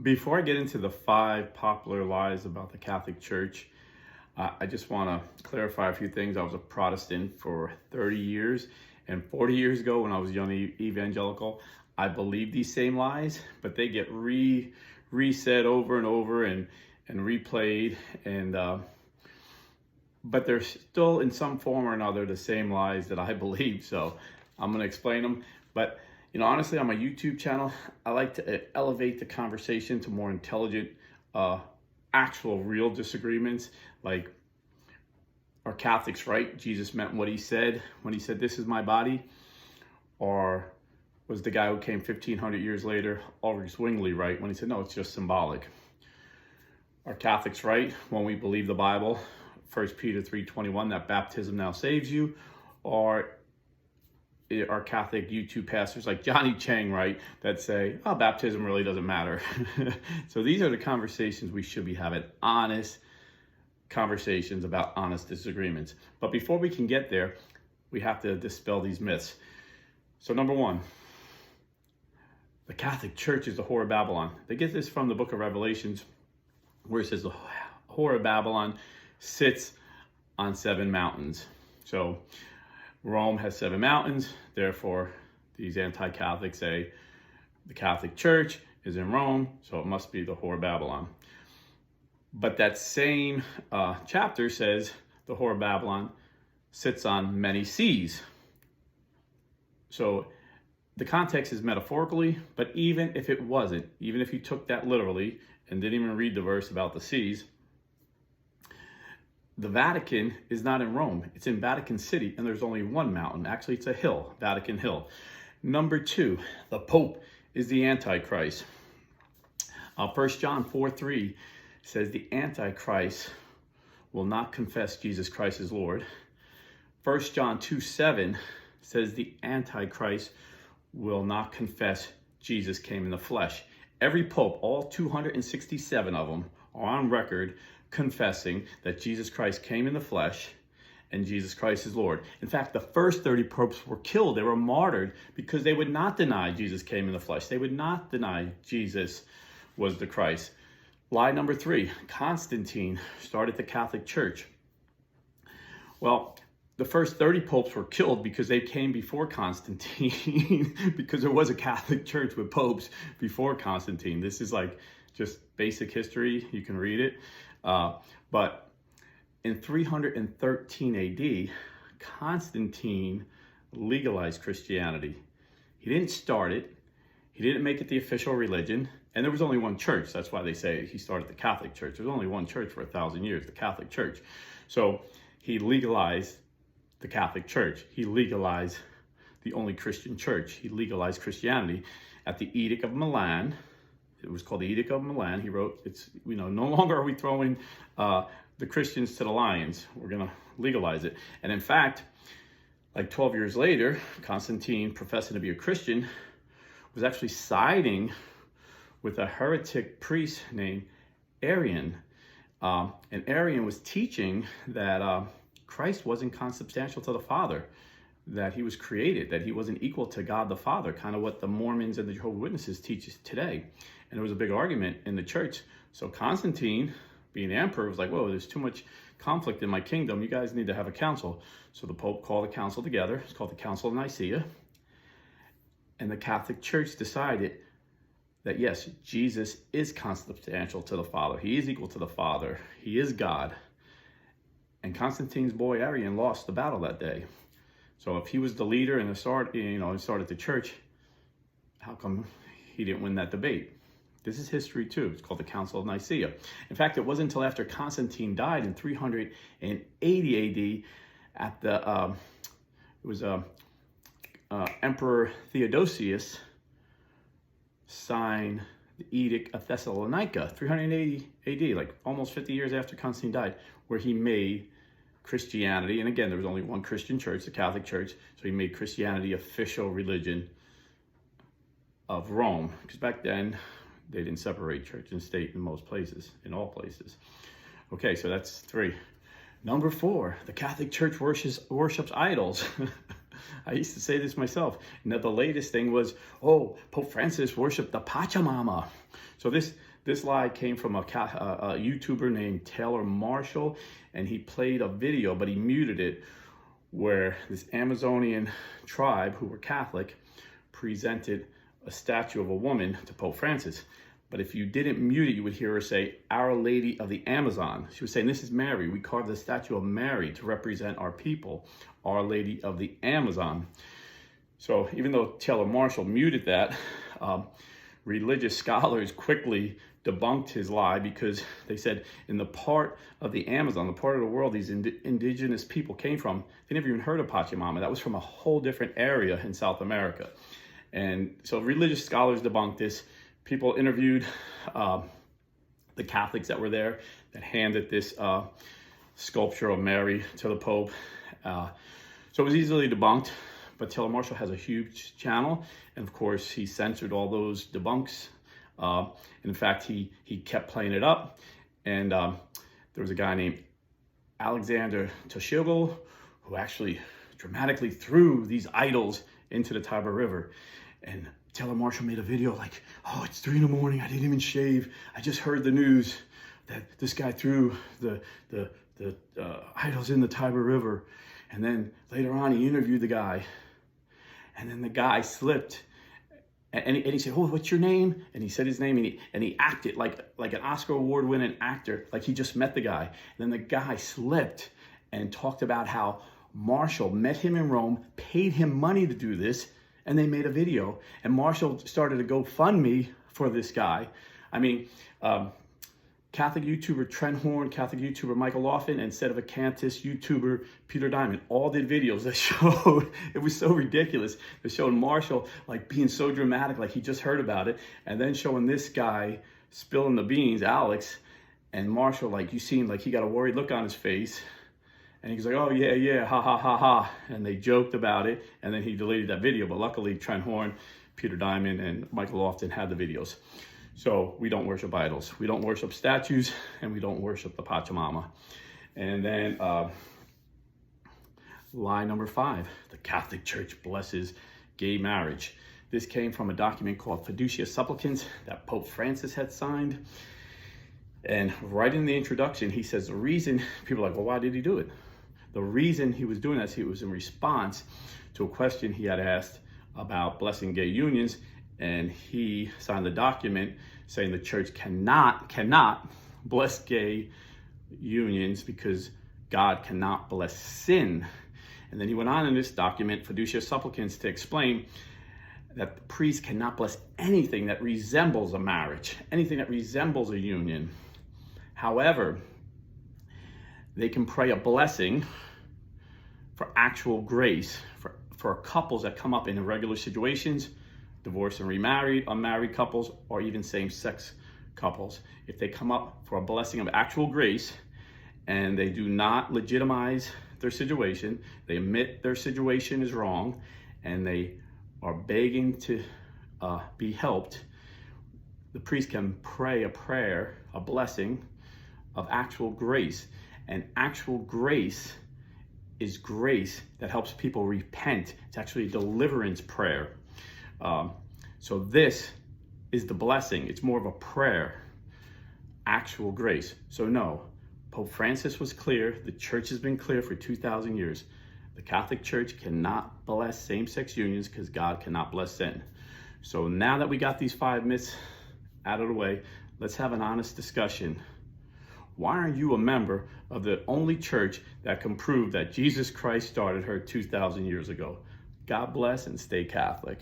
Before I get into the 5 popular lies about the Catholic Church, I just want to clarify a few things. I was a Protestant for 30 years, and 40 years ago when I was young evangelical, I believed these same lies, but they get resaid over and over and replayed, but they're still in some form or another the same lies that I believe. So I'm going to explain them. But honestly, on my YouTube channel, I like to elevate the conversation to more intelligent, actual, real disagreements. Like, are Catholics right? Jesus meant what he said when he said, "This is my body," or was the guy who came 1,500 years later, Ulrich Zwingli, right when he said, "No, it's just symbolic"? Are Catholics right when we believe the Bible, 1 Peter 3:21, that baptism now saves you? Or are Catholic YouTube pastors like Johnny Chang right that say, "Oh, baptism really doesn't matter"? So these are the conversations we should be having, honest conversations about honest disagreements. But before we can get there, we have to dispel these myths. So number one, the Catholic Church is the whore of Babylon. They get this from the book of Revelations, where it says the whore of Babylon sits on 7 mountains. So Rome has 7 mountains. Therefore, these anti-Catholics say the Catholic Church is in Rome, so it must be the whore of Babylon. But that same chapter says the whore of Babylon sits on many seas. So the context is metaphorically, but even if it wasn't, even if you took that literally and didn't even read the verse about the seas, the Vatican is not in Rome. It's in Vatican City, and there's only one mountain. Actually, it's a hill, Vatican Hill. Number 2, the Pope is the Antichrist. 1 John 4:3 says the Antichrist will not confess Jesus Christ as Lord. 1 John 2:7 says the Antichrist will not confess Jesus came in the flesh. Every pope, all 267 of them, are on record confessing that Jesus Christ came in the flesh and Jesus Christ is Lord. In fact, the first 30 popes were killed. They were martyred because they would not deny Jesus came in the flesh. They would not deny Jesus was the Christ. Lie number 3, Constantine started the Catholic Church. Well, the first 30 popes were killed because they came before Constantine, because there was a Catholic Church with popes before Constantine. This is like just basic history. You can read it. But in 313 AD, Constantine legalized Christianity. He didn't start it. He didn't make it the official religion. And there was only one church. That's why they say he started the Catholic Church. There was only one church for 1,000 years, the Catholic Church. So he legalized the Catholic Church. He legalized the only Christian church. He legalized Christianity at the Edict of Milan. It was called the Edict of Milan. He wrote, "It's no longer are we throwing the Christians to the lions. We're going to legalize it." And in fact, like 12 years later, Constantine, professing to be a Christian, was actually siding with a heretic priest named Arian. And Arian was teaching that Christ wasn't consubstantial to the Father, that he was created, that he wasn't equal to God the Father, kind of what the Mormons and the Jehovah's Witnesses teach today. And there was a big argument in the church. So Constantine, being the emperor, was like, "Whoa, there's too much conflict in my kingdom. You guys need to have a council." So the Pope called a council together. It's called the Council of Nicaea. And the Catholic Church decided that yes, Jesus is consubstantial to the Father. He is equal to the Father. He is God. And Constantine's boy Arian lost the battle that day. So if he was the leader and started the church, how come he didn't win that debate? This is history too. It's called the Council of Nicaea. In fact, it wasn't until after Constantine died in 380 AD at the Emperor Theodosius signed the Edict of Thessalonica, 380 AD, like almost 50 years after Constantine died, where he made Christianity, and again, there was only one Christian church, the Catholic Church, so he made Christianity official religion of Rome, because back then they didn't separate church and state in most places, in all places. Okay, so that's 3. Number 4, the Catholic Church worships idols. I used to say this myself. And the latest thing was, Pope Francis worshiped the Pachamama. So this This lie came from a YouTuber named Taylor Marshall, and he played a video, but he muted it, where this Amazonian tribe, who were Catholic, presented a statue of a woman to Pope Francis. But if you didn't mute it, you would hear her say, "Our Lady of the Amazon." She was saying, "This is Mary. We carved the statue of Mary to represent our people, Our Lady of the Amazon." So even though Taylor Marshall muted that, religious scholars quickly debunked his lie, because they said in the part of the Amazon, the part of the world these indigenous people came from, they never even heard of Pachamama. That was from a whole different area in South America. And so religious scholars debunked this. People interviewed the Catholics that were there, that handed this sculpture of Mary to the Pope. So it was easily debunked, but Taylor Marshall has a huge channel, and of course he censored all those debunks. In fact, he kept playing it up, and there was a guy named Alexander Toshigel who actually dramatically threw these idols into the Tiber River. And Taylor Marshall made a video like, "Oh, it's 3 a.m. I didn't even shave. I just heard the news that this guy threw the idols in the Tiber River." And then later on, he interviewed the guy, and then the guy slipped, and he said, "Oh, what's your name?" And he said his name, and he acted like an Oscar award-winning actor, like he just met the guy. And then the guy slipped and talked about how Marshall met him in Rome, paid him money to do this, and they made a video. And Marshall started a GoFundMe for this guy. I mean, Catholic YouTuber Trent Horn, Catholic YouTuber Michael Lawson, and Sedevacantist YouTuber Peter Diamond all did videos that showed, it was so ridiculous, that showed Marshall like being so dramatic, like he just heard about it, and then showing this guy spilling the beans, Alex, and Marshall, like, you seen, like, he got a worried look on his face, and he was like, "Oh, yeah, ha, ha, ha, ha," and they joked about it, and then he deleted that video. But luckily, Trent Horn, Peter Diamond, and Michael Lofton had the videos. So we don't worship idols. We don't worship statues, and we don't worship the Pachamama. And then lie number 5, the Catholic Church blesses gay marriage. This came from a document called Fiducia Supplicans that Pope Francis had signed. And right in the introduction, he says the reason, people are like, "Well, why did he do it?" The reason he was doing that, it was in response to a question he had asked about blessing gay unions, and he signed the document saying the church cannot bless gay unions because God cannot bless sin. And then he went on in this document, Fiducia Supplicans, to explain that the priest cannot bless anything that resembles a marriage, anything that resembles a union. However, they can pray a blessing for actual grace for couples that come up in irregular situations, divorced and remarried, unmarried couples, or even same-sex couples. If they come up for a blessing of actual grace and they do not legitimize their situation, they admit their situation is wrong, and they are begging to be helped, the priest can pray a prayer, a blessing of actual grace. And actual grace is grace that helps people repent. It's actually a deliverance prayer. So this is the blessing. It's more of a prayer, actual grace. So no, Pope Francis was clear. The church has been clear for 2,000 years. The Catholic Church cannot bless same-sex unions because God cannot bless sin. So now that we got these 5 myths out of the way, let's have an honest discussion. Why aren't you a member of the only church that can prove that Jesus Christ started her 2,000 years ago? God bless and stay Catholic.